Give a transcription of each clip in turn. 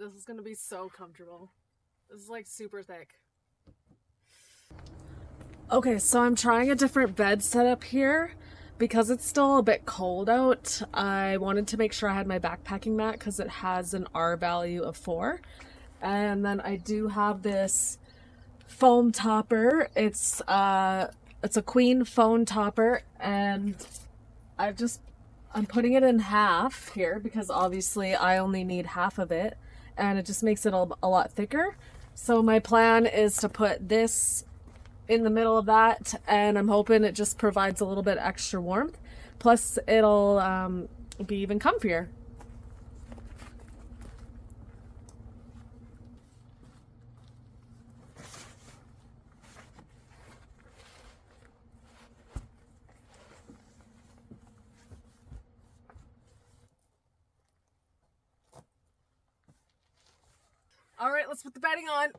This is gonna be so comfortable. This is like super thick. Okay, so I'm trying a different bed setup here. Because it's still a bit cold out, I wanted to make sure I had my backpacking mat because it has an R value of 4. And then I do have this foam topper. It's a queen foam topper, and I'm putting it in half here because obviously I only need half of it, and it just makes it a lot thicker. So my plan is to put this in the middle of that, and I'm hoping it just provides a little bit extra warmth. Plus, it'll be even comfier. All right, let's put the bedding on.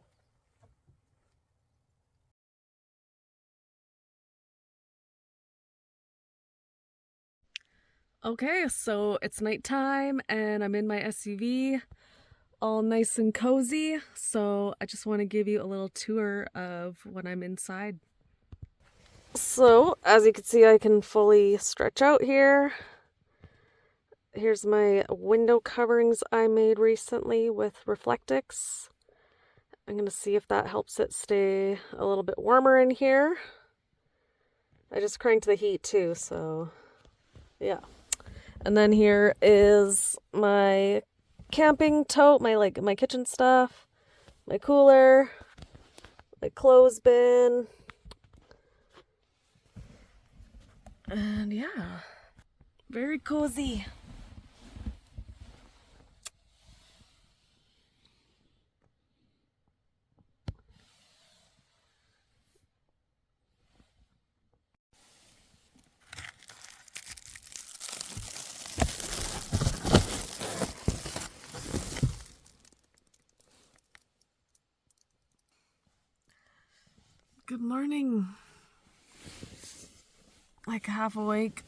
Okay, so it's nighttime and I'm in my SUV, all nice and cozy. So I just want to give you a little tour of when I'm inside. So, as you can see, I can fully stretch out here. Here's my window coverings I made recently with Reflectix. I'm going to see if that helps it stay a little bit warmer in here. I just cranked the heat too, so yeah. And then here is my camping tote, my kitchen stuff, my cooler, my clothes bin. And yeah, very cozy. Good morning. Like half awake.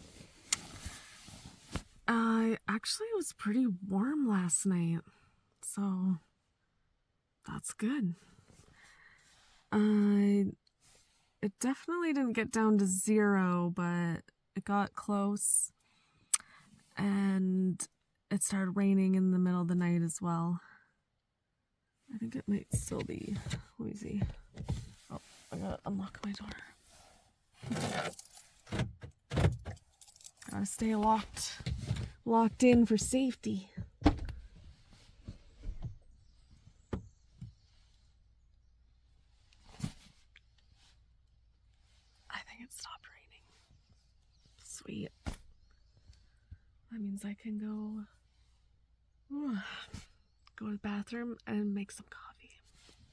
Actually, it was pretty warm last night, so that's good. It definitely didn't get down to 0, but it got close, and it started raining in the middle of the night as well. I think it might still be. Let me see. Oh, I gotta unlock my door. Gotta stay locked in for safety. I think it stopped raining. Sweet. That means I can go to the bathroom and make some coffee.